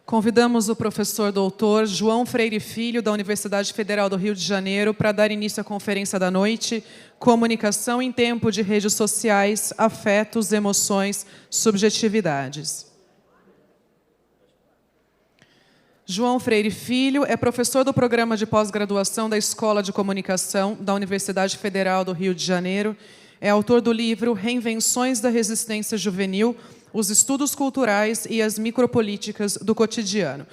Convidamos o professor doutor João Freire Filho, da Universidade Federal do Rio de Janeiro, para dar início à conferência da noite, Comunicação em Tempo de Redes Sociais, Afetos, Emoções, Subjetividades. João Freire Filho é professor do Programa de Pós-Graduação da Escola de Comunicação da Universidade Federal do Rio de Janeiro, é autor do livro Reinvenções da Resistência Juvenil, os estudos culturais e as micropolíticas do cotidiano.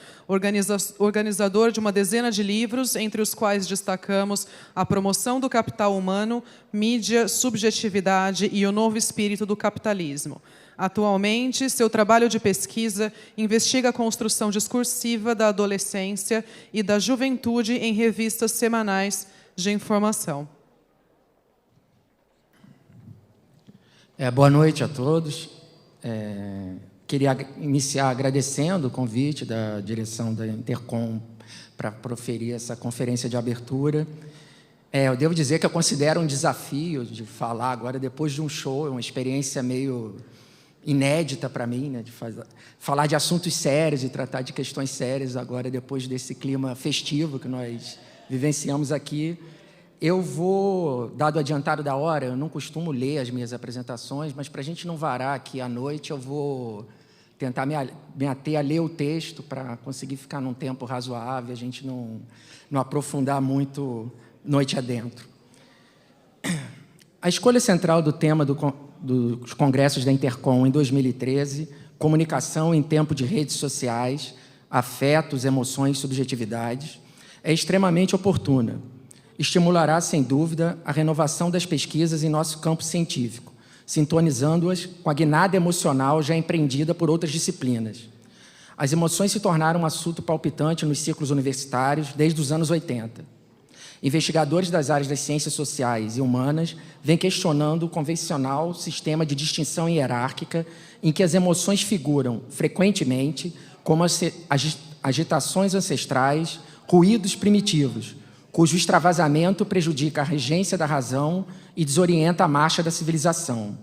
Organizador de uma dezena de livros, entre os quais destacamos A Promoção do Capital Humano, Mídia, Subjetividade e o Novo Espírito do Capitalismo. Atualmente, seu trabalho de pesquisa investiga a construção discursiva da adolescência e da juventude em revistas semanais de informação. Boa noite a todos. Queria iniciar agradecendo o convite da direção da Intercom para proferir essa conferência de abertura. Eu devo dizer que eu considero um desafio de falar agora, depois de um show, é uma experiência meio inédita para mim, né, de falar de assuntos sérios e tratar de questões sérias agora, depois desse clima festivo que nós vivenciamos aqui. Eu vou, dado o adiantado da hora, eu não costumo ler as minhas apresentações, mas para a gente não varar aqui à noite, eu vou tentar me ater a ler o texto para conseguir ficar num tempo razoável, a gente não aprofundar muito noite adentro. A escolha central do tema dos congressos da Intercom em 2013, Comunicação em Tempo de Redes Sociais, Afetos, Emoções, Subjetividades, é extremamente oportuna. Estimulará, sem dúvida, a renovação das pesquisas em nosso campo científico, sintonizando-as com a guinada emocional já empreendida por outras disciplinas. As emoções se tornaram um assunto palpitante nos círculos universitários desde os anos 80. Investigadores das áreas das ciências sociais e humanas vêm questionando o convencional sistema de distinção hierárquica em que as emoções figuram, frequentemente, como agitações ancestrais, ruídos primitivos, cujo extravasamento prejudica a regência da razão e desorienta a marcha da civilização.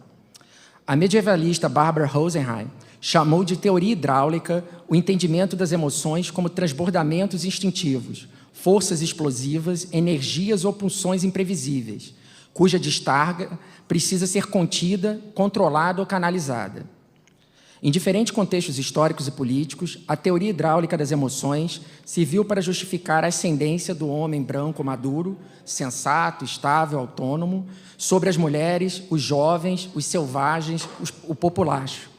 A medievalista Barbara Rosenheim chamou de teoria hidráulica o entendimento das emoções como transbordamentos instintivos, forças explosivas, energias ou pulsões imprevisíveis, cuja descarga precisa ser contida, controlada ou canalizada. Em diferentes contextos históricos e políticos, a teoria hidráulica das emoções serviu para justificar a ascendência do homem branco maduro, sensato, estável, autônomo, sobre as mulheres, os jovens, os selvagens, o populacho,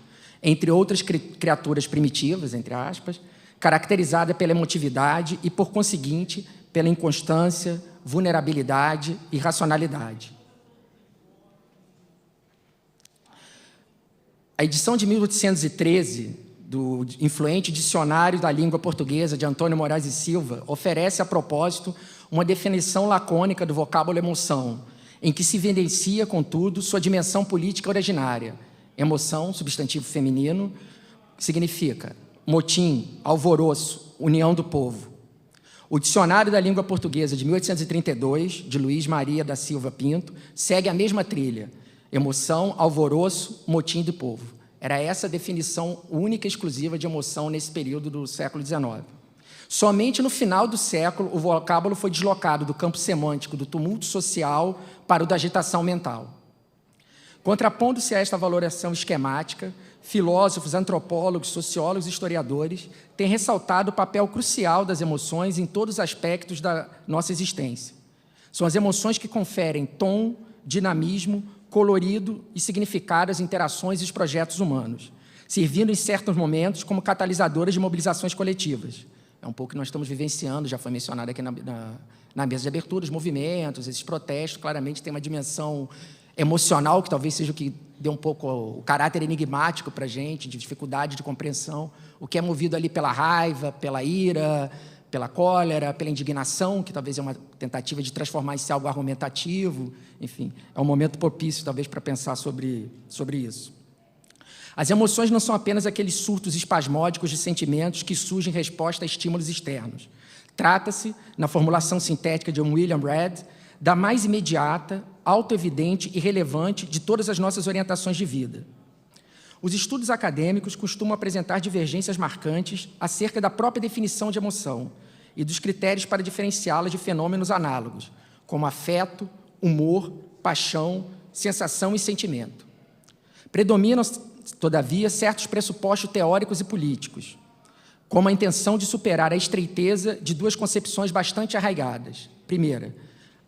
entre outras criaturas primitivas, entre aspas, caracterizada pela emotividade e, por conseguinte, pela inconstância, vulnerabilidade e irracionalidade. A edição de 1813 do influente Dicionário da Língua Portuguesa de Antônio Moraes e Silva oferece, a propósito, uma definição lacônica do vocábulo emoção, em que se evidencia, contudo, sua dimensão política originária. Emoção, substantivo feminino, significa motim, alvoroço, união do povo. O Dicionário da Língua Portuguesa de 1832, de Luís Maria da Silva Pinto, segue a mesma trilha. Emoção, alvoroço, motim do povo. Era essa a definição única e exclusiva de emoção nesse período do século XIX. Somente no final do século, o vocábulo foi deslocado do campo semântico do tumulto social para o da agitação mental. Contrapondo-se a esta valoração esquemática, filósofos, antropólogos, sociólogos e historiadores têm ressaltado o papel crucial das emoções em todos os aspectos da nossa existência. São as emoções que conferem tom, dinamismo, colorido e significado às interações e os projetos humanos, servindo em certos momentos como catalisadoras de mobilizações coletivas. É um pouco o que nós estamos vivenciando, já foi mencionado aqui na mesa de abertura, os movimentos, esses protestos, claramente tem uma dimensão emocional, que talvez seja o que deu um pouco o caráter enigmático para a gente, de dificuldade de compreensão, o que é movido ali pela raiva, pela ira, pela cólera, pela indignação, que talvez é uma tentativa de transformar isso em algo argumentativo. Enfim, é um momento propício, talvez, para pensar sobre isso. As emoções não são apenas aqueles surtos espasmódicos de sentimentos que surgem em resposta a estímulos externos. Trata-se, na formulação sintética de William Redd, da mais imediata, autoevidente e relevante de todas as nossas orientações de vida. Os estudos acadêmicos costumam apresentar divergências marcantes acerca da própria definição de emoção e dos critérios para diferenciá-la de fenômenos análogos, como afeto, humor, paixão, sensação e sentimento. Predominam, todavia, certos pressupostos teóricos e políticos, como a intenção de superar a estreiteza de duas concepções bastante arraigadas. Primeira,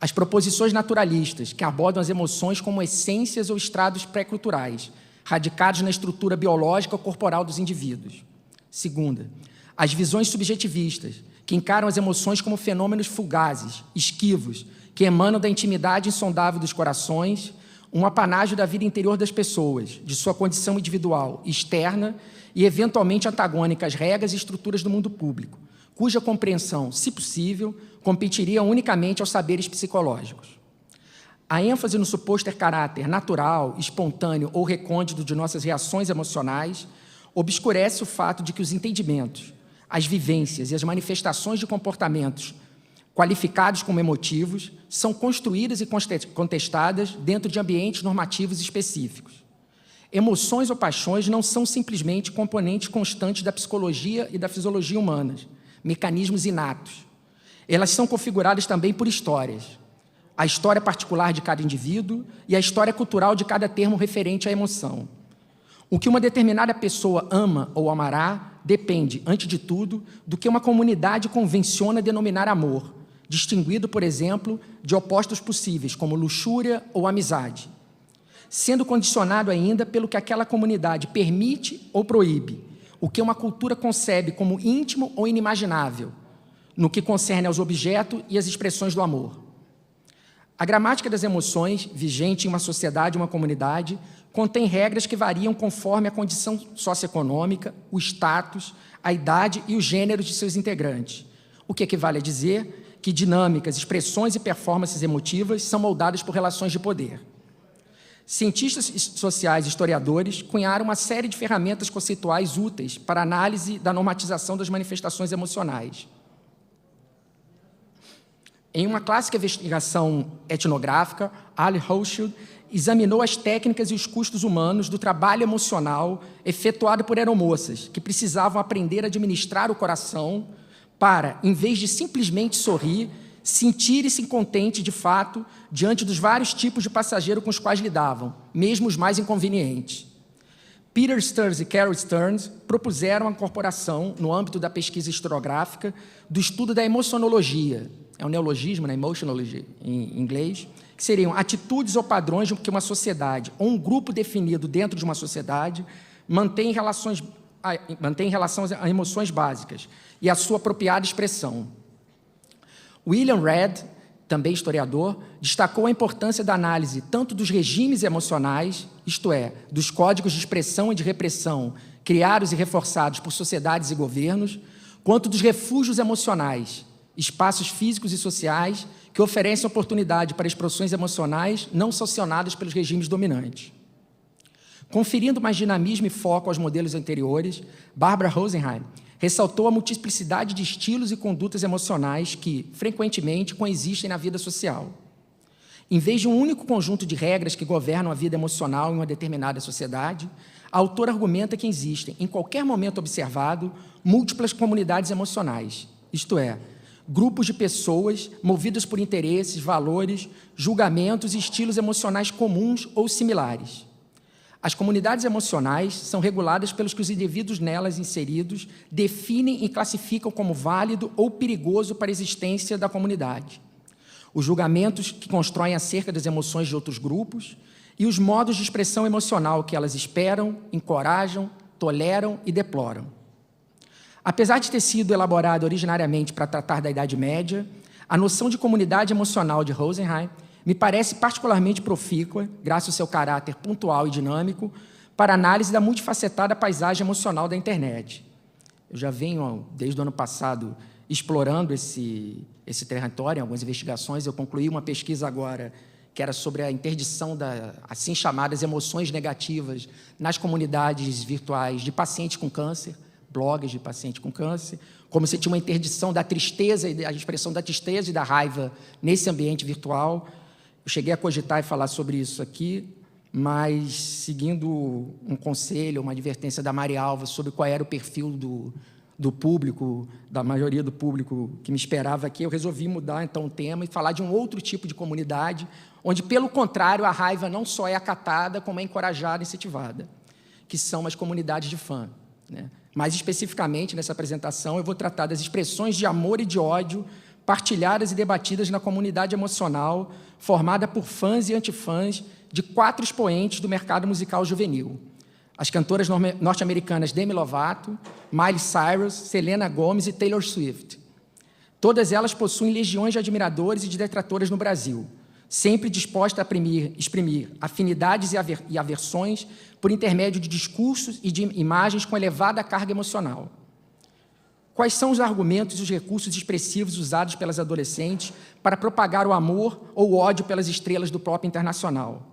as proposições naturalistas, que abordam as emoções como essências ou estrados pré-culturais, radicados na estrutura biológica ou corporal dos indivíduos. Segunda, as visões subjetivistas, que encaram as emoções como fenômenos fugazes, esquivos, que emanam da intimidade insondável dos corações, um apanágio da vida interior das pessoas, de sua condição individual, externa e eventualmente antagônica às regras e estruturas do mundo público, cuja compreensão, se possível, competiria unicamente aos saberes psicológicos. A ênfase no suposto caráter natural, espontâneo ou recôndito de nossas reações emocionais obscurece o fato de que os entendimentos, as vivências e as manifestações de comportamentos qualificados como emotivos são construídas e contestadas dentro de ambientes normativos específicos. Emoções ou paixões não são simplesmente componentes constantes da psicologia e da fisiologia humanas, mecanismos inatos. Elas são configuradas também por histórias. A história particular de cada indivíduo e a história cultural de cada termo referente à emoção. O que uma determinada pessoa ama ou amará depende, antes de tudo, do que uma comunidade convenciona denominar amor, distinguido, por exemplo, de opostos possíveis, como luxúria ou amizade, sendo condicionado ainda pelo que aquela comunidade permite ou proíbe, o que uma cultura concebe como íntimo ou inimaginável, no que concerne aos objetos e às expressões do amor. A gramática das emoções, vigente em uma sociedade ou uma comunidade, contém regras que variam conforme a condição socioeconômica, o status, a idade e o gênero de seus integrantes, o que equivale a dizer que dinâmicas, expressões e performances emotivas são moldadas por relações de poder. Cientistas sociais e historiadores cunharam uma série de ferramentas conceituais úteis para a análise da normatização das manifestações emocionais. Em uma clássica investigação etnográfica, Ali Hochschild examinou as técnicas e os custos humanos do trabalho emocional efetuado por aeromoças, que precisavam aprender a administrar o coração para, em vez de simplesmente sorrir, sentir-se contente de fato diante dos vários tipos de passageiro com os quais lidavam, mesmo os mais inconvenientes. Peter Stearns e Carol Stearns propuseram a incorporação, no âmbito da pesquisa historiográfica, do estudo da emocionologia, é um neologismo, né, emotionology em inglês, que seriam atitudes ou padrões que uma sociedade ou um grupo definido dentro de uma sociedade mantém em relação a emoções básicas e a sua apropriada expressão. William Redd, também historiador, destacou a importância da análise tanto dos regimes emocionais, isto é, dos códigos de expressão e de repressão criados e reforçados por sociedades e governos, quanto dos refúgios emocionais, espaços físicos e sociais que oferecem oportunidade para expressões emocionais não sancionadas pelos regimes dominantes. Conferindo mais dinamismo e foco aos modelos anteriores, Barbara Rosenheim ressaltou a multiplicidade de estilos e condutas emocionais que, frequentemente, coexistem na vida social. Em vez de um único conjunto de regras que governam a vida emocional em uma determinada sociedade, a autora argumenta que existem, em qualquer momento observado, múltiplas comunidades emocionais, isto é, grupos de pessoas movidas por interesses, valores, julgamentos e estilos emocionais comuns ou similares. As comunidades emocionais são reguladas pelos que os indivíduos nelas inseridos definem e classificam como válido ou perigoso para a existência da comunidade. Os julgamentos que constroem acerca das emoções de outros grupos e os modos de expressão emocional que elas esperam, encorajam, toleram e deploram. Apesar de ter sido elaborada originariamente para tratar da Idade Média, a noção de comunidade emocional de Rosenheim me parece particularmente profícua, graças ao seu caráter pontual e dinâmico, para a análise da multifacetada paisagem emocional da internet. Eu já venho, desde o ano passado, explorando esse território, em algumas investigações. Eu concluí uma pesquisa agora que era sobre a interdição das assim chamadas emoções negativas nas comunidades virtuais de pacientes com câncer, blogs de pacientes com câncer, como se tinha uma interdição da tristeza, a expressão da tristeza e da raiva nesse ambiente virtual. Eu cheguei a cogitar e falar sobre isso aqui, mas seguindo um conselho, uma advertência da Mari Alva sobre qual era o perfil do público, da maioria do público que me esperava aqui, eu resolvi mudar, então, o tema e falar de um outro tipo de comunidade, onde, pelo contrário, a raiva não só é acatada, como é encorajada e incentivada, que são as comunidades de fã, né? Mais especificamente, nessa apresentação, eu vou tratar das expressões de amor e de ódio partilhadas e debatidas na comunidade emocional formada por fãs e antifãs de 4 expoentes do mercado musical juvenil: as cantoras norte-americanas Demi Lovato, Miley Cyrus, Selena Gomez e Taylor Swift. Todas elas possuem legiões de admiradores e de detratores no Brasil, sempre disposta a exprimir afinidades e aversões por intermédio de discursos e de imagens com elevada carga emocional. Quais são os argumentos e os recursos expressivos usados pelas adolescentes para propagar o amor ou o ódio pelas estrelas do pop internacional?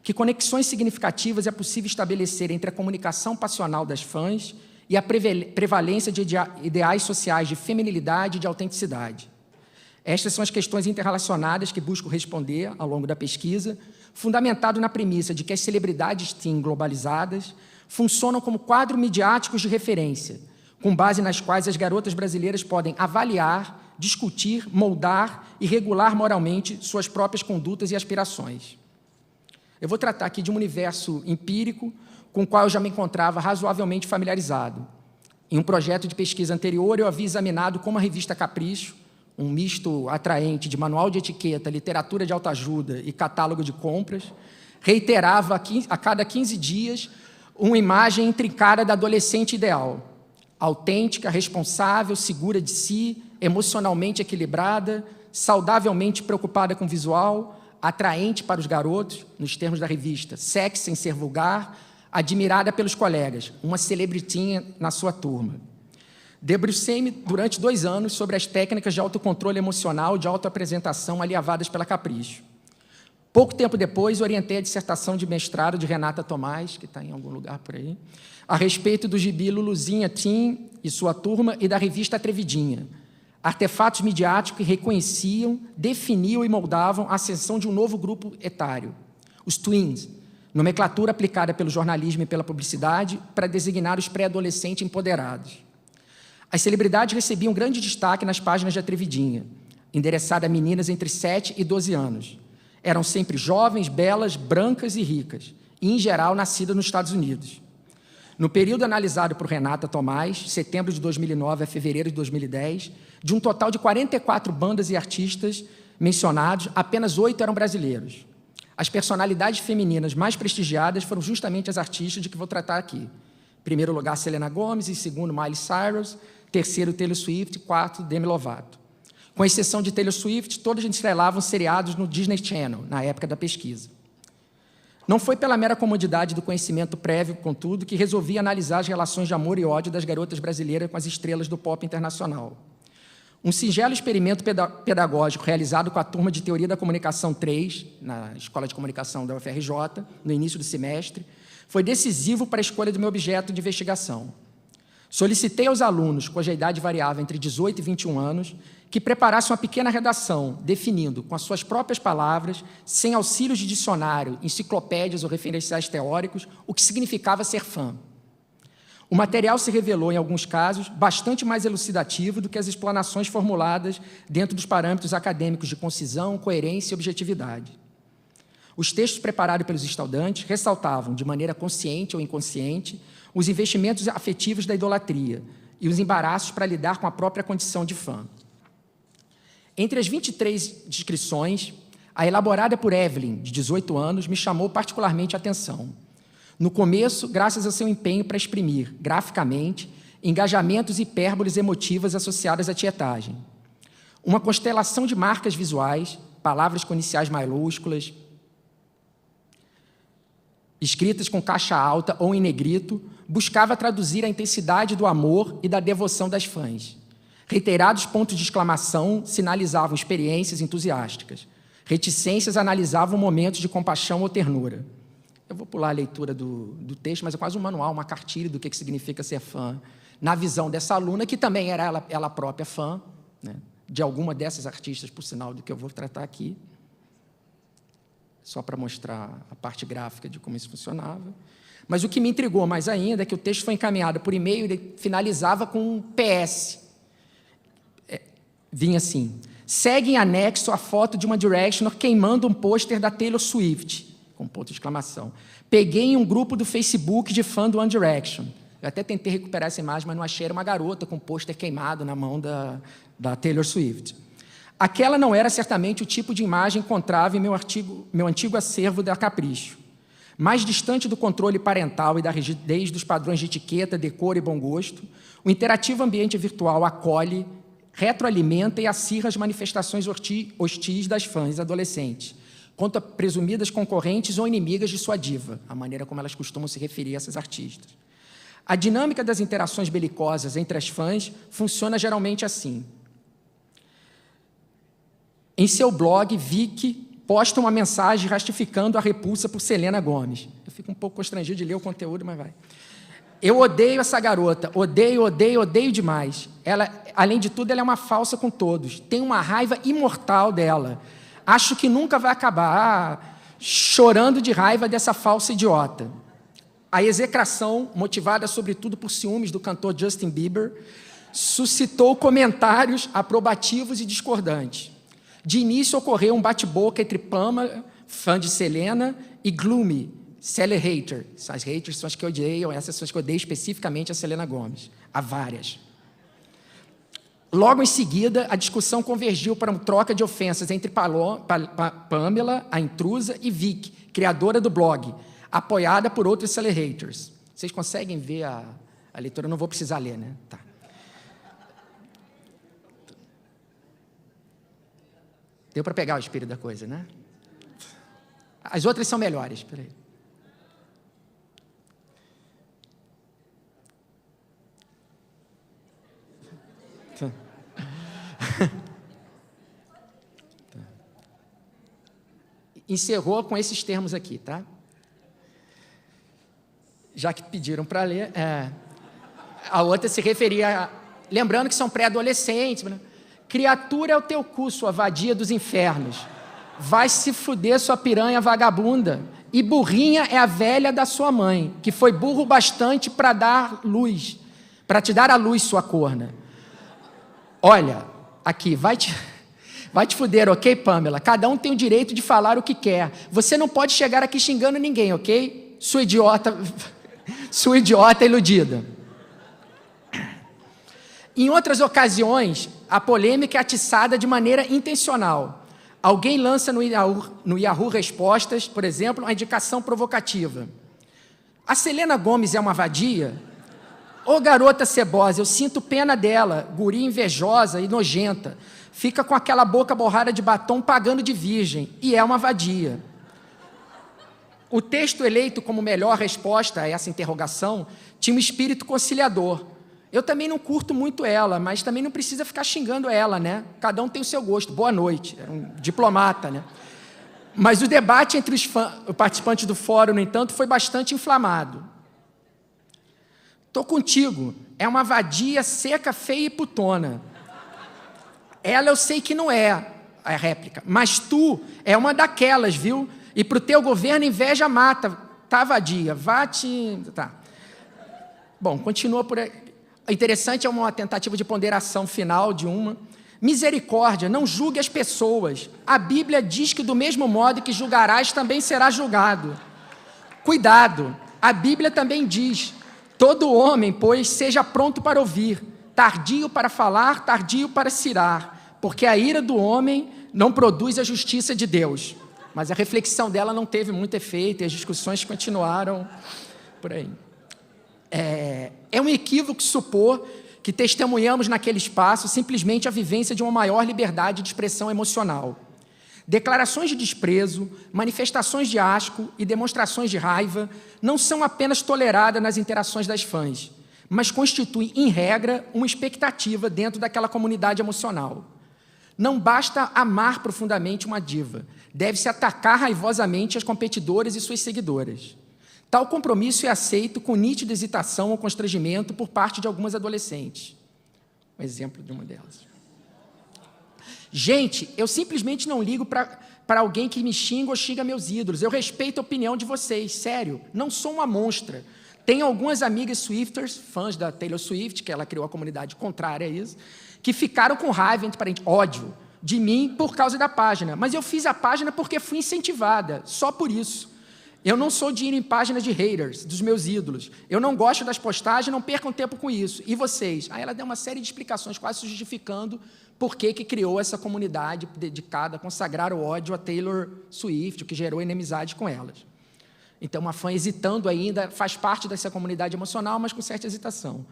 Que conexões significativas é possível estabelecer entre a comunicação passional das fãs e a prevalência de ideais sociais de feminilidade e de autenticidade? Estas são as questões interrelacionadas que busco responder ao longo da pesquisa, fundamentado na premissa de que as celebridades teen globalizadas funcionam como quadros midiáticos de referência, com base nas quais as garotas brasileiras podem avaliar, discutir, moldar e regular moralmente suas próprias condutas e aspirações. Eu vou tratar aqui de um universo empírico com o qual eu já me encontrava razoavelmente familiarizado. Em um projeto de pesquisa anterior, eu havia examinado como a revista Capricho, um misto atraente de manual de etiqueta, literatura de autoajuda e catálogo de compras, reiterava a cada 15 dias uma imagem intrincada da adolescente ideal, autêntica, responsável, segura de si, emocionalmente equilibrada, saudavelmente preocupada com o visual, atraente para os garotos, nos termos da revista, sexy sem ser vulgar, admirada pelos colegas, uma celebritinha na sua turma. Debrucei-me durante 2 anos sobre as técnicas de autocontrole emocional e de autoapresentação aliavadas pela Capricho. Pouco tempo depois, orientei a dissertação de mestrado de Renata Tomás, que está em algum lugar por aí, a respeito do gibi Luluzinha Teen e sua turma e da revista Atrevidinha, artefatos midiáticos que reconheciam, definiam e moldavam a ascensão de um novo grupo etário, os tweens, nomenclatura aplicada pelo jornalismo e pela publicidade para designar os pré-adolescentes empoderados. As celebridades recebiam grande destaque nas páginas de Atrevidinha, endereçada a meninas entre 7 e 12 anos. Eram sempre jovens, belas, brancas e ricas, e, em geral, nascidas nos Estados Unidos. No período analisado por Renata Tomás, setembro de 2009 a fevereiro de 2010, de um total de 44 bandas e artistas mencionados, apenas 8 eram brasileiros. As personalidades femininas mais prestigiadas foram justamente as artistas de que vou tratar aqui. Em primeiro lugar, Selena Gomez, em segundo, Miley Cyrus, terceiro, Taylor Swift, quarto, Demi Lovato. Com exceção de Taylor Swift, todas estrelavam seriados no Disney Channel, na época da pesquisa. Não foi pela mera comodidade do conhecimento prévio, contudo, que resolvi analisar as relações de amor e ódio das garotas brasileiras com as estrelas do pop internacional. Um singelo experimento pedagógico realizado com a turma de Teoria da Comunicação 3, na Escola de Comunicação da UFRJ, no início do semestre, foi decisivo para a escolha do meu objeto de investigação. Solicitei aos alunos, cuja idade variava entre 18 e 21 anos, que preparassem uma pequena redação, definindo, com as suas próprias palavras, sem auxílios de dicionário, enciclopédias ou referenciais teóricos, o que significava ser fã. O material se revelou, em alguns casos, bastante mais elucidativo do que as explanações formuladas dentro dos parâmetros acadêmicos de concisão, coerência e objetividade. Os textos preparados pelos estudantes ressaltavam, de maneira consciente ou inconsciente, os investimentos afetivos da idolatria e os embaraços para lidar com a própria condição de fã. Entre as 23 descrições, a elaborada por Evelyn, de 18 anos, me chamou particularmente a atenção. No começo, graças ao seu empenho para exprimir, graficamente, engajamentos e hipérboles emotivas associadas à tietagem. Uma constelação de marcas visuais, palavras com iniciais maiúsculas, escritas com caixa alta ou em negrito, buscava traduzir a intensidade do amor e da devoção das fãs. Reiterados pontos de exclamação sinalizavam experiências entusiásticas. Reticências analisavam momentos de compaixão ou ternura. Eu vou pular a leitura do texto, mas é quase um manual, uma cartilha do que significa ser fã, na visão dessa aluna, que também era ela própria fã, né, de alguma dessas artistas, por sinal, do que eu vou tratar aqui. só para mostrar a parte gráfica de como isso funcionava. Mas o que me intrigou mais ainda é que o texto foi encaminhado por e-mail e ele finalizava com um PS. Vinha assim: segue em anexo a foto de uma Directioner queimando um pôster da Taylor Swift, com ponto de exclamação. Peguei em um grupo do Facebook de fã do One Direction. Eu até tentei recuperar essa imagem, mas não achei. Era uma garota com um pôster queimado na mão da Taylor Swift. Aquela não era certamente o tipo de imagem encontrável em meu antigo acervo da Capricho. Mais distante do controle parental e da rigidez dos padrões de etiqueta, decoro e bom gosto, o interativo ambiente virtual acolhe, retroalimenta e acirra as manifestações hostis das fãs adolescentes, quanto a presumidas concorrentes ou inimigas de sua diva, a maneira como elas costumam se referir a essas artistas. A dinâmica das interações belicosas entre as fãs funciona geralmente assim. Em seu blog, Vicky posta uma mensagem rastificando a repulsa por Selena Gomez. Eu fico um pouco constrangido de ler o conteúdo, mas vai. Eu odeio essa garota, odeio demais. Ela, além de tudo, ela é uma falsa com todos. Tenho uma raiva imortal dela. Acho que nunca vai acabar chorando de raiva dessa falsa idiota. A execração, motivada sobretudo por ciúmes do cantor Justin Bieber, suscitou comentários aprobativos e discordantes. De início, ocorreu um bate-boca entre Pamela, fã de Selena, e Gloomy, Sally Hater. As haters são as que odeiam, essas são as que odeiam especificamente a Selena Gomez. Há várias. Logo em seguida, a discussão convergiu para uma troca de ofensas entre Pamela, a intrusa, e Vicky, criadora do blog, apoiada por outros Sally Haters. Vocês conseguem ver a leitura? Eu não vou precisar ler, né? Tá. Deu para pegar o espírito da coisa, né? As outras são melhores. Espera aí. Encerrou com esses termos aqui, tá? Já que pediram para ler, a outra se referia lembrando que são pré-adolescentes, né? Criatura é o teu cu, sua vadia dos infernos. Vai se fuder, sua piranha vagabunda. E burrinha é a velha da sua mãe, que foi burro bastante para dar luz, para te dar a luz, sua corna. Olha, aqui, vai te fuder, ok, Pamela? Cada um tem o direito de falar o que quer. Você não pode chegar aqui xingando ninguém, ok? Sua idiota iludida. Em outras ocasiões, a polêmica é atiçada de maneira intencional. Alguém lança no Yahoo Respostas, por exemplo, uma indicação provocativa. A Selena Gomez é uma vadia? Ô garota cebosa, eu sinto pena dela, guria invejosa e nojenta. Fica com aquela boca borrada de batom pagando de virgem, e é uma vadia. O texto eleito como melhor resposta a essa interrogação tinha um espírito conciliador. Eu também não curto muito ela, mas também não precisa ficar xingando ela, né? Cada um tem o seu gosto. Boa noite. Era um diplomata, né? Mas o debate entre os participantes do fórum, no entanto, foi bastante inflamado. Tô contigo. É uma vadia seca, feia e putona. Ela eu sei que não é, a réplica. Mas tu é uma daquelas, viu? E pro teu governo inveja mata. Tá, vadia? Tá. Bom, continua por aí. Interessante é uma tentativa de ponderação final de uma. Misericórdia, não julgue as pessoas. A Bíblia diz que do mesmo modo que julgarás, também serás julgado. Cuidado, a Bíblia também diz, todo homem, pois, seja pronto para ouvir, tardio para falar, tardio para cirar, porque a ira do homem não produz a justiça de Deus. Mas a reflexão dela não teve muito efeito e as discussões continuaram por aí. É um equívoco supor que testemunhamos naquele espaço simplesmente a vivência de uma maior liberdade de expressão emocional. Declarações de desprezo, manifestações de asco e demonstrações de raiva não são apenas toleradas nas interações das fãs, mas constituem, em regra, uma expectativa dentro daquela comunidade emocional. Não basta amar profundamente uma diva, deve-se atacar raivosamente as competidoras e suas seguidoras. Tal compromisso é aceito com nítida hesitação ou constrangimento por parte de algumas adolescentes. Um exemplo de uma delas. Gente, eu simplesmente não ligo para alguém que me xinga ou xinga meus ídolos. Eu respeito a opinião de vocês, sério. Não sou uma monstra. Tenho algumas amigas Swifters, fãs da Taylor Swift, que ela criou a comunidade contrária a isso, que ficaram com raiva, entre parênteses, ódio de mim por causa da página. Mas eu fiz a página porque fui incentivada, só por isso. Eu não sou de ir em páginas de haters, dos meus ídolos. Eu não gosto das postagens, não percam tempo com isso. E vocês? Aí ela deu uma série de explicações, quase justificando por que criou essa comunidade dedicada a consagrar o ódio a Taylor Swift, o que gerou inimizade com elas. Então, uma fã hesitando ainda, faz parte dessa comunidade emocional, mas com certa hesitação.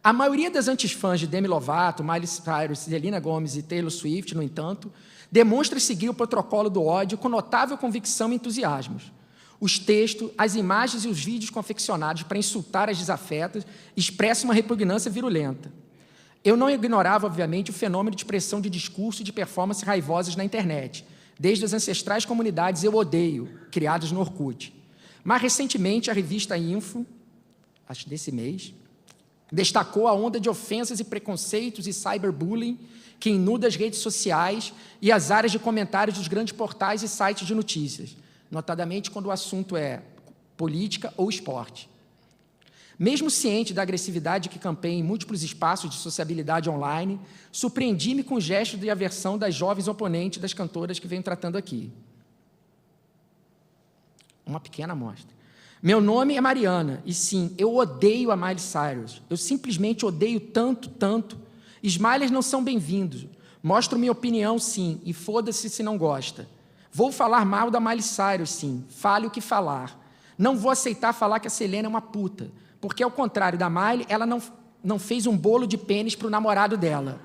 A maioria das antifãs de Demi Lovato, Miley Cyrus, Selena Gomez e Taylor Swift, no entanto, demonstra seguir o protocolo do ódio com notável convicção e entusiasmo. Os textos, as imagens e os vídeos confeccionados para insultar as desafetas expressam uma repugnância virulenta. Eu não ignorava, obviamente, o fenômeno de expressão de discurso e de performance raivosas na internet, desde as ancestrais comunidades Eu Odeio, criadas no Orkut. Mais recentemente, a revista Info, acho desse mês, destacou a onda de ofensas e preconceitos e cyberbullying que inunda as redes sociais e as áreas de comentários dos grandes portais e sites de notícias, notadamente quando o assunto é política ou esporte. Mesmo ciente da agressividade que campeia em múltiplos espaços de sociabilidade online, surpreendi-me com o gesto de aversão das jovens oponentes das cantoras que venho tratando aqui. Uma pequena amostra. Meu nome é Mariana, e sim, eu odeio a Miley Cyrus. Eu simplesmente odeio tanto, tanto. Smilers não são bem-vindos. Mostro minha opinião, sim, e foda-se se não gosta. Vou falar mal da Miley Cyrus, sim. Fale o que falar. Não vou aceitar falar que a Selena é uma puta, porque, ao contrário da Miley, ela não fez um bolo de pênis para o namorado dela.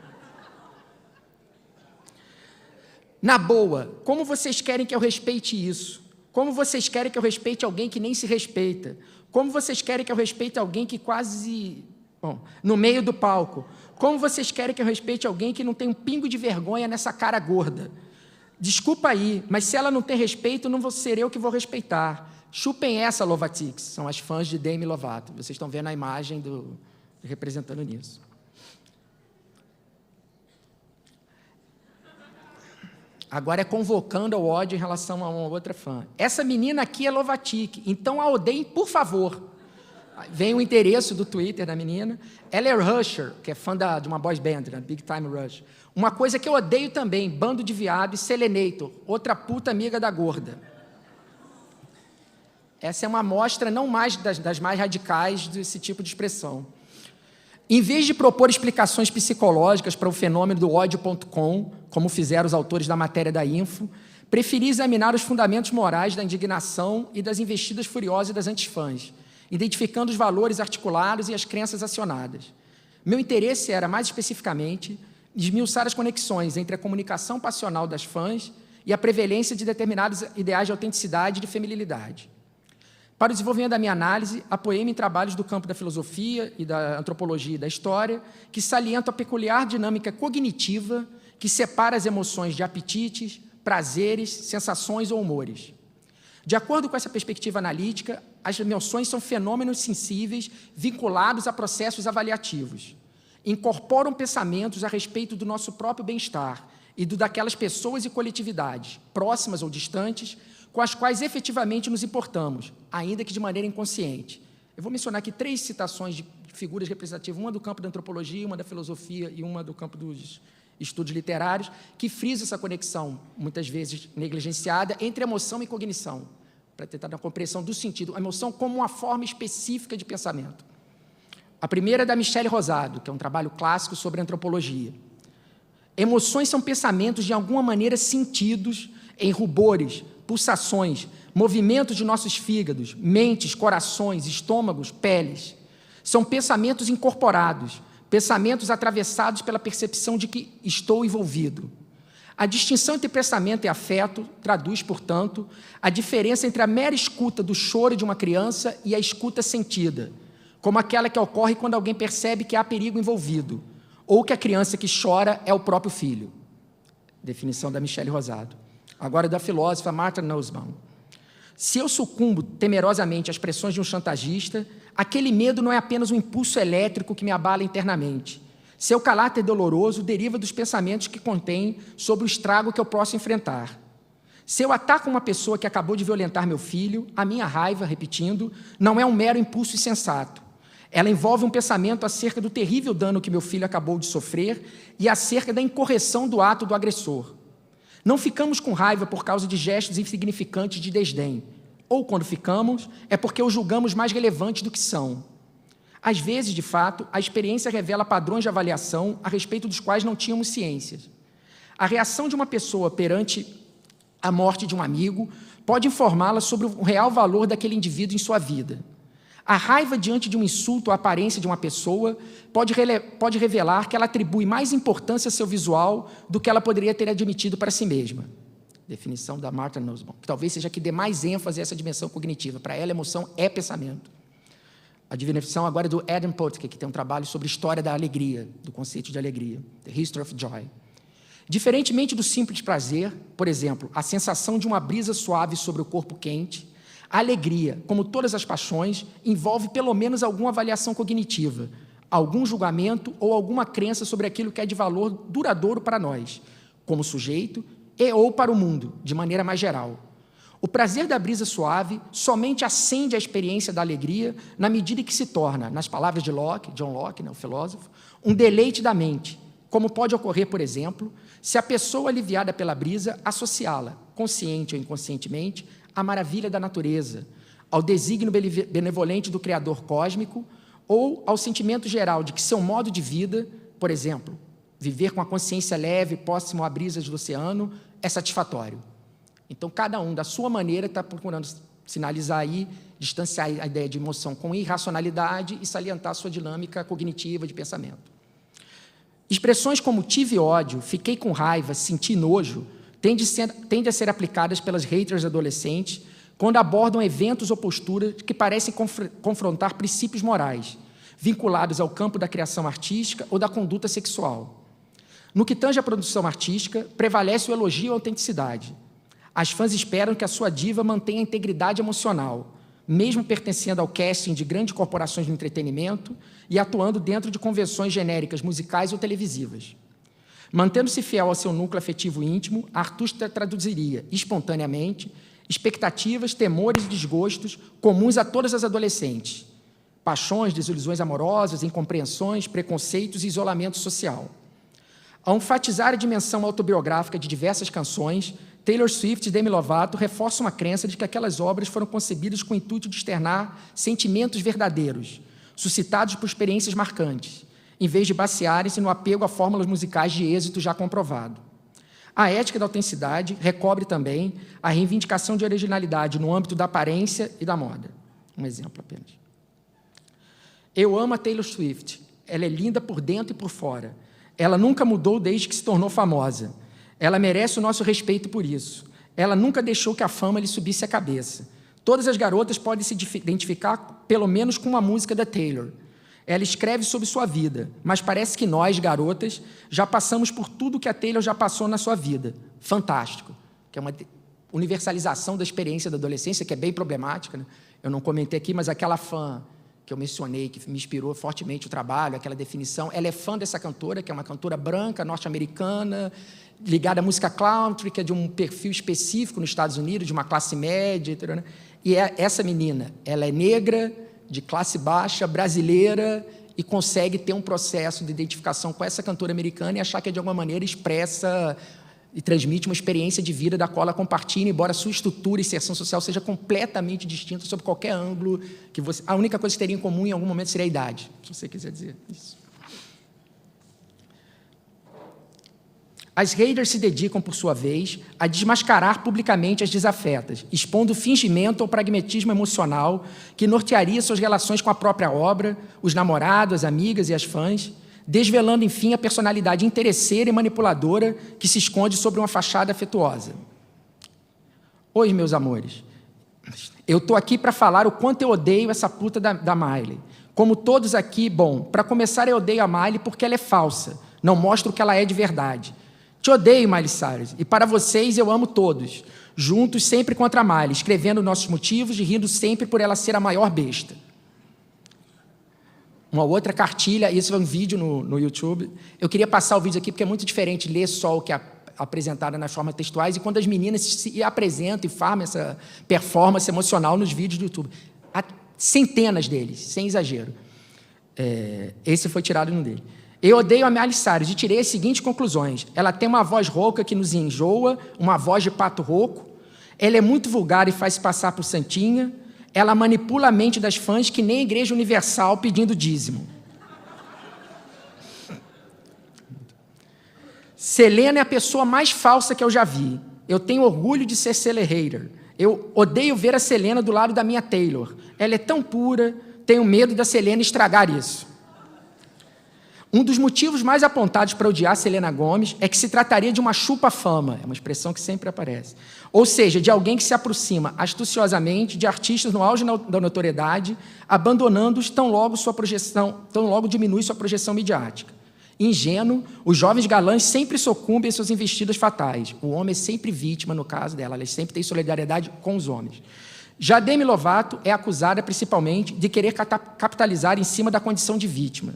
Na boa, como vocês querem que eu respeite isso? Como vocês querem que eu respeite alguém que nem se respeita? Como vocês querem que eu respeite alguém que quase... Bom, no meio do palco. Como vocês querem que eu respeite alguém que não tem um pingo de vergonha nessa cara gorda? Desculpa aí, mas se ela não tem respeito, não vou ser eu que vou respeitar. Chupem essa, Lovatics. São as fãs de Demi Lovato. Vocês estão vendo a imagem representando nisso. Agora é convocando ao ódio em relação a uma outra fã. Essa menina aqui é Lovatic, então a odeiem, por favor. Vem o endereço do Twitter da menina. Ela é Rusher, que é fã de uma boys band, né? Big Time Rush. Uma coisa que eu odeio também, bando de viado e Selenator, outra puta amiga da gorda. Essa é uma amostra não mais das mais radicais desse tipo de expressão. Em vez de propor explicações psicológicas para o fenômeno do ódio.com, como fizeram os autores da matéria da Info, preferi examinar os fundamentos morais da indignação e das investidas furiosas das antifãs, identificando os valores articulados e as crenças acionadas. Meu interesse era, mais especificamente, esmiuçar as conexões entre a comunicação passional das fãs e a prevalência de determinados ideais de autenticidade e de feminilidade. Para o desenvolvimento da minha análise, apoiei-me em trabalhos do campo da filosofia e da antropologia e da história, que salientam a peculiar dinâmica cognitiva que separa as emoções de apetites, prazeres, sensações ou humores. De acordo com essa perspectiva analítica, as emoções são fenômenos sensíveis vinculados a processos avaliativos. Incorporam pensamentos a respeito do nosso próprio bem-estar e do daquelas pessoas e coletividades, próximas ou distantes, com as quais efetivamente nos importamos, ainda que de maneira inconsciente. Eu vou mencionar aqui 3 citações de figuras representativas, uma do campo da antropologia, uma da filosofia e uma do campo dos estudos literários, que frisam essa conexão, muitas vezes negligenciada, entre emoção e cognição, para tentar dar uma compreensão do sentido, a emoção como uma forma específica de pensamento. A primeira é da Michele Rosado, que é um trabalho clássico sobre antropologia. Emoções são pensamentos de alguma maneira sentidos em rubores, pulsações, movimentos de nossos fígados, mentes, corações, estômagos, peles. São pensamentos incorporados, pensamentos atravessados pela percepção de que estou envolvido. A distinção entre pensamento e afeto traduz, portanto, a diferença entre a mera escuta do choro de uma criança e a escuta sentida, como aquela que ocorre quando alguém percebe que há perigo envolvido, ou que a criança que chora é o próprio filho. Definição da Michele Rosado. Agora da filósofa Martha Nussbaum. Se eu sucumbo temerosamente às pressões de um chantagista, aquele medo não é apenas um impulso elétrico que me abala internamente. Seu caráter doloroso deriva dos pensamentos que contém sobre o estrago que eu posso enfrentar. Se eu ataco uma pessoa que acabou de violentar meu filho, a minha raiva, repetindo, não é um mero impulso insensato. Ela envolve um pensamento acerca do terrível dano que meu filho acabou de sofrer e acerca da incorreção do ato do agressor. Não ficamos com raiva por causa de gestos insignificantes de desdém, ou quando ficamos, é porque os julgamos mais relevantes do que são. Às vezes, de fato, a experiência revela padrões de avaliação a respeito dos quais não tínhamos ciências. A reação de uma pessoa perante a morte de um amigo pode informá-la sobre o real valor daquele indivíduo em sua vida. A raiva diante de um insulto à aparência de uma pessoa pode revelar que ela atribui mais importância ao seu visual do que ela poderia ter admitido para si mesma. Definição da Martha Nussbaum, que talvez seja a que dê mais ênfase a essa dimensão cognitiva. Para ela, emoção é pensamento. A definição agora é do Adam Potke, que tem um trabalho sobre história da alegria, do conceito de alegria, The History of Joy. Diferentemente do simples prazer, por exemplo, a sensação de uma brisa suave sobre o corpo quente, a alegria, como todas as paixões, envolve pelo menos alguma avaliação cognitiva, algum julgamento ou alguma crença sobre aquilo que é de valor duradouro para nós, como sujeito, e ou para o mundo, de maneira mais geral. O prazer da brisa suave somente acende a experiência da alegria na medida em que se torna, nas palavras de Locke, John Locke, o filósofo, um deleite da mente, como pode ocorrer, por exemplo, se a pessoa aliviada pela brisa associá-la, consciente ou inconscientemente, à maravilha da natureza, ao desígnio benevolente do Criador cósmico ou ao sentimento geral de que seu modo de vida, por exemplo, viver com a consciência leve, próximo a brisas do oceano, é satisfatório. Então, cada um, da sua maneira, está procurando sinalizar aí, distanciar a ideia de emoção com irracionalidade e salientar a sua dinâmica cognitiva de pensamento. Expressões como tive ódio, fiquei com raiva, senti nojo, tendem a ser aplicadas pelas haters adolescentes quando abordam eventos ou posturas que parecem confrontar princípios morais, vinculados ao campo da criação artística ou da conduta sexual. No que tange à produção artística, prevalece o elogio à autenticidade. As fãs esperam que a sua diva mantenha a integridade emocional, mesmo pertencendo ao casting de grandes corporações do entretenimento e atuando dentro de convenções genéricas musicais ou televisivas. Mantendo-se fiel ao seu núcleo afetivo íntimo, a artista traduziria, espontaneamente, expectativas, temores e desgostos comuns a todas as adolescentes, paixões, desilusões amorosas, incompreensões, preconceitos e isolamento social. Ao enfatizar a dimensão autobiográfica de diversas canções, Taylor Swift e Demi Lovato reforçam a crença de que aquelas obras foram concebidas com o intuito de externar sentimentos verdadeiros, suscitados por experiências marcantes, em vez de basearem-se no apego a fórmulas musicais de êxito já comprovado. A ética da autenticidade recobre também a reivindicação de originalidade no âmbito da aparência e da moda. Um exemplo apenas. Eu amo a Taylor Swift. Ela é linda por dentro e por fora. Ela nunca mudou desde que se tornou famosa. Ela merece o nosso respeito por isso. Ela nunca deixou que a fama lhe subisse a cabeça. Todas as garotas podem se identificar, pelo menos, com uma música da Taylor. Ela escreve sobre sua vida, mas parece que nós, garotas, já passamos por tudo que a Taylor já passou na sua vida. Fantástico. Que é uma universalização da experiência da adolescência, que é bem problemática, né? Eu não comentei aqui, mas aquela fã que eu mencionei, que me inspirou fortemente o trabalho, aquela definição, ela é fã dessa cantora, que é uma cantora branca, norte-americana, ligada à música country, que é de um perfil específico nos Estados Unidos, de uma classe média, né? E essa menina, ela é negra, de classe baixa, brasileira, e consegue ter um processo de identificação com essa cantora americana e achar que, de alguma maneira, expressa e transmite uma experiência de vida da qual ela compartilha, embora a sua estrutura e inserção social seja completamente distinta sob qualquer ângulo. A única coisa que teria em comum em algum momento seria a idade, se você quiser dizer isso. As haters se dedicam, por sua vez, a desmascarar publicamente as desafetas, expondo o fingimento ou pragmatismo emocional que nortearia suas relações com a própria obra, os namorados, as amigas e as fãs, desvelando, enfim, a personalidade interesseira e manipuladora que se esconde sobre uma fachada afetuosa. Oi, meus amores. Eu estou aqui para falar o quanto eu odeio essa puta da Miley. Como todos aqui, bom, para começar, eu odeio a Miley porque ela é falsa, não mostra o que ela é de verdade. Te odeio, Miley Cyrus, e para vocês eu amo todos, juntos sempre contra a Miley, escrevendo nossos motivos e rindo sempre por ela ser a maior besta. uma outra cartilha, isso é um vídeo no YouTube. Eu queria passar o vídeo aqui porque é muito diferente ler só o que é apresentado nas formas textuais e quando as meninas se apresentam e farmam essa performance emocional nos vídeos do YouTube. Há centenas deles, sem exagero. Esse foi tirado num deles. Eu odeio a Miley Cyrus e tirei as seguintes conclusões. Ela tem uma voz rouca que nos enjoa, uma voz de pato rouco. Ela é muito vulgar e faz se passar por santinha. Ela manipula a mente das fãs que nem a Igreja Universal pedindo dízimo. Selena é a pessoa mais falsa que eu já vi. Eu tenho orgulho de ser Selena-hater. Eu odeio ver a Selena do lado da minha Taylor. Ela é tão pura, tenho medo da Selena estragar isso. Um dos motivos mais apontados para odiar Selena Gomez é que se trataria de uma chupa-fama, é uma expressão que sempre aparece. Ou seja, de alguém que se aproxima astuciosamente de artistas no auge da notoriedade, abandonando-os tão logo diminui sua projeção midiática. Ingênuo, os jovens galãs sempre sucumbem às suas investidas fatais. O homem é sempre vítima, no caso dela, ela sempre tem solidariedade com os homens. Já Demi Lovato é acusada principalmente de querer capitalizar em cima da condição de vítima.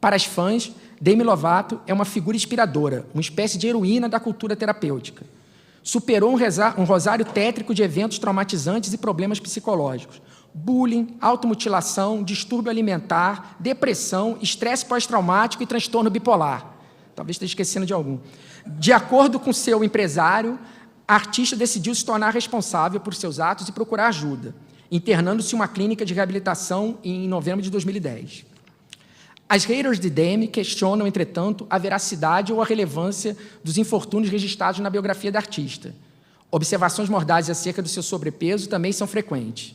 Para as fãs, Demi Lovato é uma figura inspiradora, uma espécie de heroína da cultura terapêutica. Superou um rosário tétrico de eventos traumatizantes e problemas psicológicos. Bullying, automutilação, distúrbio alimentar, depressão, estresse pós-traumático e transtorno bipolar. Talvez esteja esquecendo de algum. De acordo com seu empresário, a artista decidiu se tornar responsável por seus atos e procurar ajuda, internando-se em uma clínica de reabilitação em novembro de 2010. As haters de Demi questionam, entretanto, a veracidade ou a relevância dos infortúnios registrados na biografia da artista. Observações mordazes acerca do seu sobrepeso também são frequentes.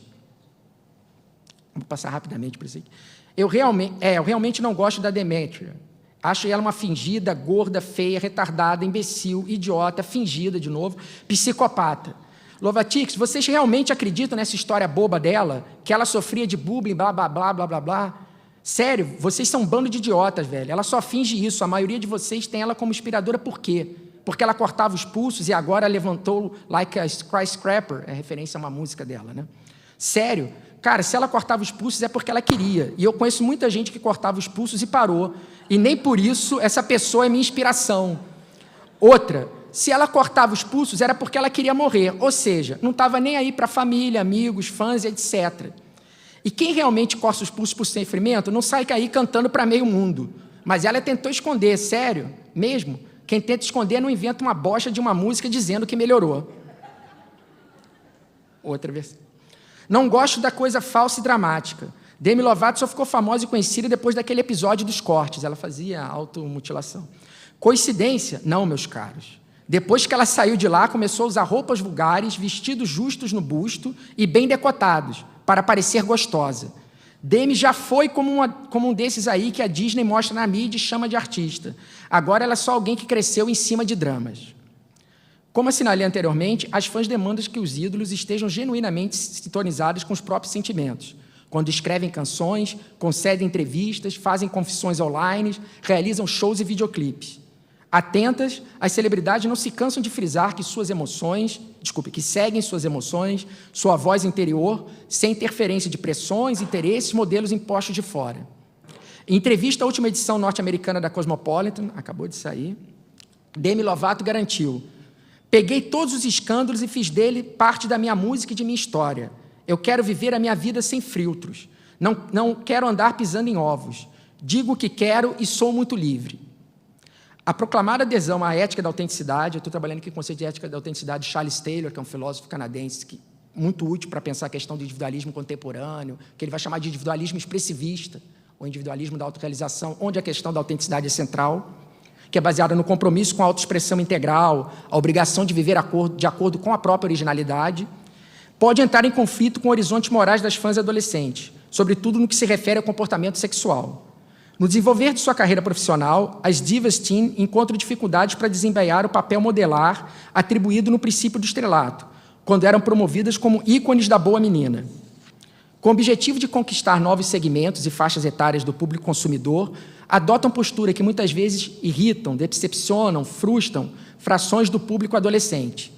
Vou passar rapidamente por isso aqui. Eu realmente não gosto da Demetria. Acho ela uma fingida, gorda, feia, retardada, imbecil, idiota, fingida, de novo, psicopata. Lovatix, vocês realmente acreditam nessa história boba dela? Que ela sofria de bullying, blá, blá, blá, blá, blá, blá? Sério, vocês são um bando de idiotas, velho. Ela só finge isso. A maioria de vocês tem ela como inspiradora por quê? Porque ela cortava os pulsos e agora levantou like a skyscraper. É referência a uma música dela, né? Sério. Cara, se ela cortava os pulsos é porque ela queria. E eu conheço muita gente que cortava os pulsos e parou. E nem por isso essa pessoa é minha inspiração. Outra, se ela cortava os pulsos era porque ela queria morrer. Ou seja, não estava nem aí para família, amigos, fãs, etc. E quem realmente corta os pulsos por sofrimento não sai aí cantando para meio mundo. Mas ela tentou esconder, sério, mesmo. Quem tenta esconder não inventa uma bosta de uma música dizendo que melhorou. Outra versão. Não gosto da coisa falsa e dramática. Demi Lovato só ficou famosa e conhecida depois daquele episódio dos cortes. Ela fazia automutilação. Coincidência? Não, meus caros. Depois que ela saiu de lá, começou a usar roupas vulgares, vestidos justos no busto e bem decotados, para parecer gostosa. Demi já foi como um desses aí que a Disney mostra na mídia e chama de artista. Agora ela é só alguém que cresceu em cima de dramas. Como assinalei anteriormente, as fãs demandam que os ídolos estejam genuinamente sintonizados com os próprios sentimentos. Quando escrevem canções, concedem entrevistas, fazem confissões online, realizam shows e videoclipes. Atentas, as celebridades não se cansam de frisar que que seguem suas emoções, sua voz interior, sem interferência de pressões, interesses, modelos impostos de fora. Em entrevista à última edição norte-americana da Cosmopolitan, acabou de sair, Demi Lovato garantiu: peguei todos os escândalos e fiz dele parte da minha música e de minha história. Eu quero viver a minha vida sem filtros. Não quero andar pisando em ovos. Digo o que quero e sou muito livre. A proclamada adesão à ética da autenticidade, eu estou trabalhando aqui com o conceito de ética da autenticidade de Charles Taylor, que é um filósofo canadense muito útil para pensar a questão do individualismo contemporâneo, que ele vai chamar de individualismo expressivista, ou individualismo da autorrealização, onde a questão da autenticidade é central, que é baseada no compromisso com a autoexpressão integral, a obrigação de viver de acordo com a própria originalidade, pode entrar em conflito com horizontes morais das fãs adolescentes, sobretudo no que se refere ao comportamento sexual. No desenvolver de sua carreira profissional, as divas teen encontram dificuldades para desempenhar o papel modelar atribuído no princípio do estrelato, quando eram promovidas como ícones da boa menina. Com o objetivo de conquistar novos segmentos e faixas etárias do público consumidor, adotam postura que muitas vezes irritam, decepcionam, frustram frações do público adolescente.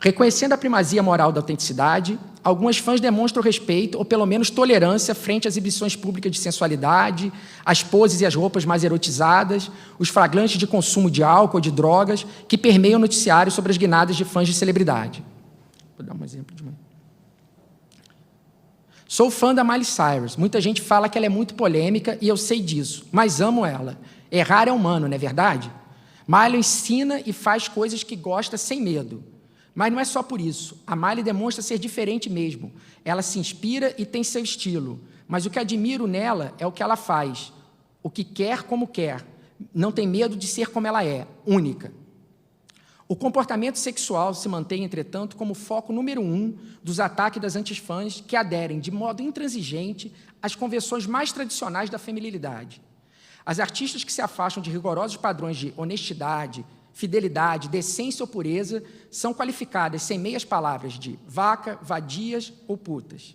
Reconhecendo a primazia moral da autenticidade, algumas fãs demonstram respeito ou, pelo menos, tolerância frente às exibições públicas de sensualidade, as poses e as roupas mais erotizadas, os flagrantes de consumo de álcool ou de drogas que permeiam o noticiário sobre as guinadas de fãs de celebridade. Vou dar um exemplo de uma. Sou fã da Miley Cyrus. Muita gente fala que ela é muito polêmica e eu sei disso, mas amo ela. Errar é humano, não é verdade? Miley ensina e faz coisas que gosta sem medo. Mas não é só por isso. A Miley demonstra ser diferente mesmo. Ela se inspira e tem seu estilo. Mas o que admiro nela é o que ela faz. O que quer como quer. Não tem medo de ser como ela é, única. O comportamento sexual se mantém, entretanto, como foco número 1 dos ataques das antifãs que aderem de modo intransigente às convenções mais tradicionais da feminilidade. As artistas que se afastam de rigorosos padrões de honestidade, fidelidade, decência ou pureza são qualificadas, sem meias palavras, de vaca, vadias ou putas.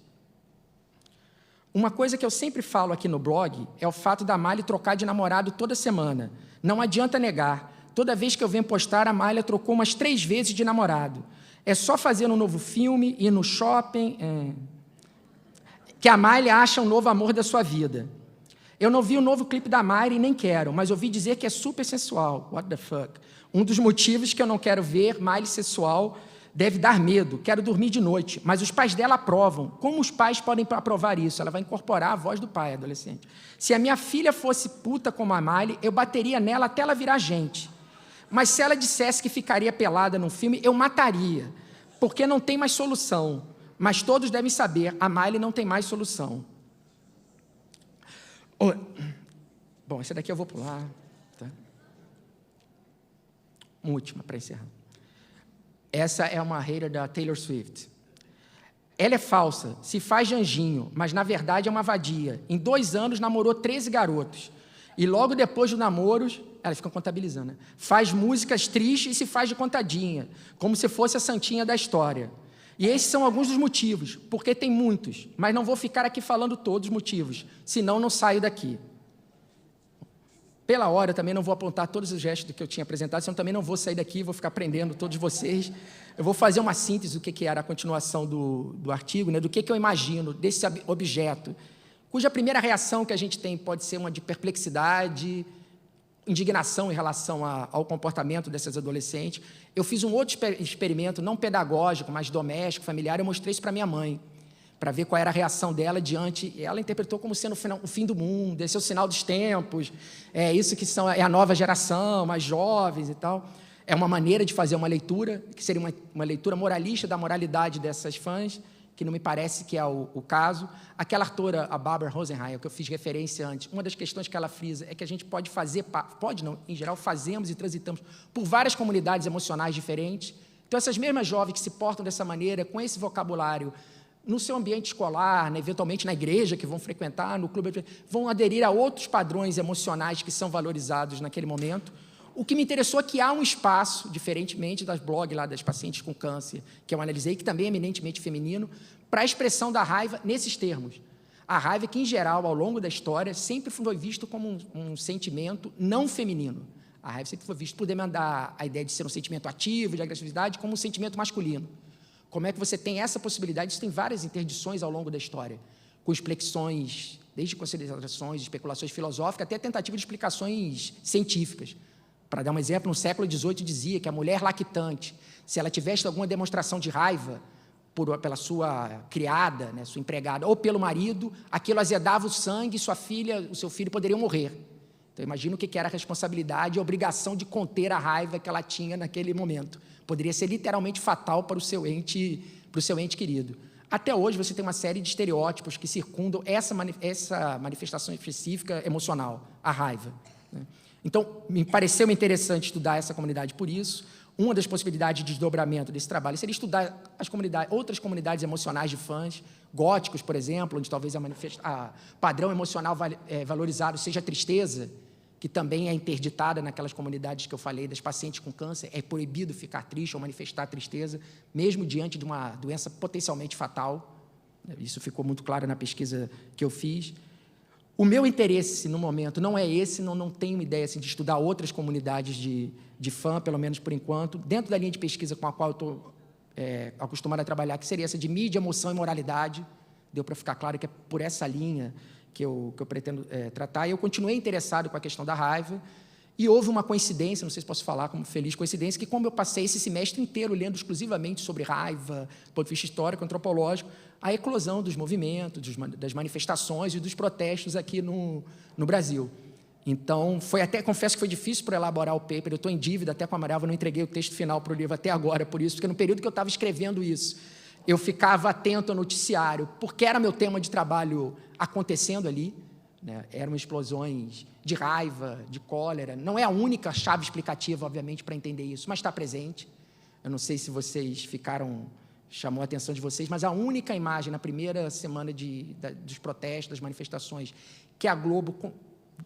Uma coisa que eu sempre falo aqui no blog é o fato da Miley trocar de namorado toda semana. Não adianta negar. Toda vez que eu venho postar, a Miley trocou umas 3 vezes de namorado. É só fazer um novo filme, ir no shopping, que a Miley acha um novo amor da sua vida. Eu não vi o novo clipe da Miley e nem quero, mas ouvi dizer que é super sensual. What the fuck? Um dos motivos que eu não quero ver Miley sensual deve dar medo. Quero dormir de noite, mas os pais dela aprovam. Como os pais podem aprovar isso? Ela vai incorporar a voz do pai, adolescente. Se a minha filha fosse puta como a Miley, eu bateria nela até ela virar gente. Mas se ela dissesse que ficaria pelada num filme, eu mataria, porque não tem mais solução. Mas todos devem saber, a Miley não tem mais solução. Bom, essa daqui eu vou pular. Tá? Uma última, para encerrar. Essa é uma hater da Taylor Swift. Ela é falsa, se faz de anjinho, mas na verdade é uma vadia. Em 2 anos namorou 13 garotos. E logo depois dos namoros, elas ficam contabilizando, né? Faz músicas tristes e se faz de contadinha, como se fosse a santinha da história. E esses são alguns dos motivos, porque tem muitos, mas não vou ficar aqui falando todos os motivos, senão não saio daqui. Pela hora, eu também não vou apontar todos os gestos do que eu tinha apresentado, senão também não vou sair daqui, vou ficar aprendendo todos vocês. Eu vou fazer uma síntese do que era a continuação do artigo, né, do que eu imagino desse objeto, cuja primeira reação que a gente tem pode ser uma de perplexidade, indignação em relação ao comportamento dessas adolescentes. Eu fiz um outro experimento, não pedagógico, mas doméstico, familiar, eu mostrei isso para minha mãe, para ver qual era a reação dela diante. Ela interpretou como sendo o fim do mundo, esse é o sinal dos tempos, é isso que é a nova geração, mais jovens e tal. É uma maneira de fazer uma leitura, que seria uma leitura moralista da moralidade dessas fãs, que não me parece que é o caso. Aquela autora, a Barbara Rosenheim, que eu fiz referência antes, uma das questões que ela frisa é que a gente pode fazer, pode não, em geral, fazemos e transitamos por várias comunidades emocionais diferentes. Então, essas mesmas jovens que se portam dessa maneira, com esse vocabulário, no seu ambiente escolar, né, eventualmente na igreja, que vão frequentar, no clube, vão aderir a outros padrões emocionais que são valorizados naquele momento. O que me interessou é que há um espaço, diferentemente das blogs lá das pacientes com câncer, que eu analisei, que também é eminentemente feminino, para a expressão da raiva nesses termos. A raiva que, em geral, ao longo da história, sempre foi visto como um sentimento não feminino. A raiva sempre foi vista por demandar a ideia de ser um sentimento ativo, de agressividade, como um sentimento masculino. Como é que você tem essa possibilidade? Isso tem várias interdições ao longo da história, com explexões, desde considerações, especulações filosóficas, até tentativas de explicações científicas. Para dar um exemplo, no século XVIII dizia que a mulher lactante, se ela tivesse alguma demonstração de raiva pela sua criada, né, sua empregada, ou pelo marido, aquilo azedava o sangue e o seu filho poderiam morrer. Então, imagina o que era a responsabilidade e a obrigação de conter a raiva que ela tinha naquele momento. Poderia ser literalmente fatal para o seu ente querido. Até hoje, você tem uma série de estereótipos que circundam essa manifestação específica emocional, a raiva, né? Então, me pareceu interessante estudar essa comunidade por isso. Uma das possibilidades de desdobramento desse trabalho seria estudar outras comunidades emocionais de fãs, góticos, por exemplo, onde talvez a padrão emocional valorizado seja a tristeza, que também é interditada naquelas comunidades que eu falei, das pacientes com câncer. É proibido ficar triste ou manifestar tristeza, mesmo diante de uma doença potencialmente fatal. Isso ficou muito claro na pesquisa que eu fiz. O meu interesse, no momento, não é esse, não tenho ideia assim, de estudar outras comunidades de fã, pelo menos por enquanto. Dentro da linha de pesquisa com a qual eu estou acostumado a trabalhar, que seria essa de mídia, emoção e moralidade. Deu para ficar claro que é por essa linha que eu pretendo tratar. E eu continuei interessado com a questão da raiva. E houve uma coincidência, não sei se posso falar como feliz coincidência, que como eu passei esse semestre inteiro lendo exclusivamente sobre raiva, do ponto de vista histórico, antropológico, a eclosão dos movimentos, das manifestações e dos protestos aqui no Brasil. Então, confesso que foi difícil para elaborar o paper, eu estou em dívida até com a Amarava, não entreguei o texto final para o livro até agora, por isso, porque no período que eu estava escrevendo isso, eu ficava atento ao noticiário, porque era meu tema de trabalho acontecendo ali, né? Eram explosões de raiva, de cólera. Não é a única chave explicativa, obviamente, para entender isso, mas está presente. Eu não sei se vocês chamou a atenção de vocês, mas a única imagem na primeira semana dos protestos, das manifestações, que a Globo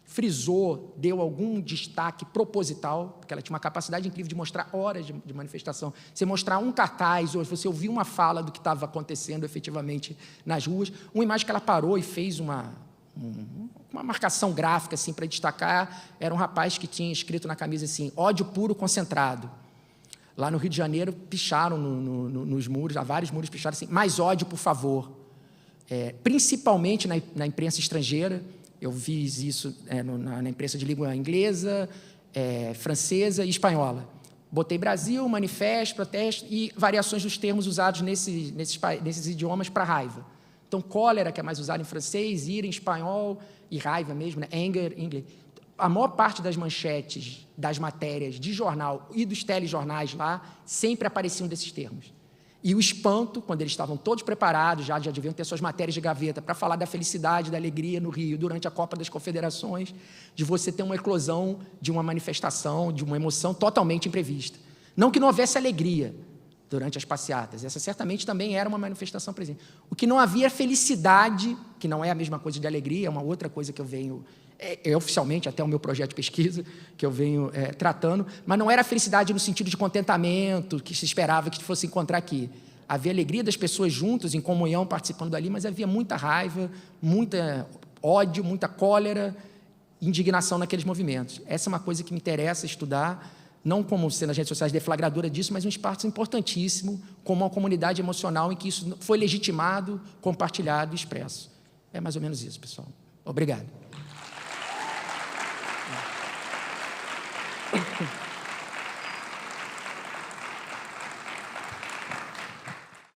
frisou, deu algum destaque proposital, porque ela tinha uma capacidade incrível de mostrar horas de manifestação. Você mostrar um cartaz, ou você ouvir uma fala do que estava acontecendo efetivamente nas ruas, uma imagem que ela parou e fez uma marcação gráfica assim, para destacar, era um rapaz que tinha escrito na camisa assim, ódio puro concentrado. Lá no Rio de Janeiro, picharam nos muros, há vários muros picharam assim, mais ódio, por favor. Principalmente na imprensa estrangeira, eu vi isso na imprensa de língua inglesa, francesa e espanhola. Botei Brasil, manifesto, protesto e variações dos termos usados nesses idiomas para raiva. Então, cólera, que é mais usado em francês, ira em espanhol, e raiva mesmo, né? Anger em inglês. A maior parte das manchetes, das matérias de jornal e dos telejornais lá, sempre apareciam desses termos. E o espanto, quando eles estavam todos preparados, já deviam ter suas matérias de gaveta, para falar da felicidade, da alegria no Rio, durante a Copa das Confederações, de você ter uma eclosão de uma manifestação, de uma emoção totalmente imprevista. Não que não houvesse alegria durante as passeatas, essa certamente também era uma manifestação presente. O que não havia é felicidade, que não é a mesma coisa de alegria, é uma outra coisa que eu venho, oficialmente, até o meu projeto de pesquisa, que eu venho tratando, mas não era felicidade no sentido de contentamento, que se esperava que fosse encontrar aqui. Havia alegria das pessoas juntas, em comunhão, participando dali, mas havia muita raiva, muita ódio, muita cólera, indignação naqueles movimentos. Essa é uma coisa que me interessa estudar, não como sendo as redes sociais deflagradora disso, mas um espaço importantíssimo, como uma comunidade emocional em que isso foi legitimado, compartilhado e expresso. É mais ou menos isso, pessoal. Obrigado.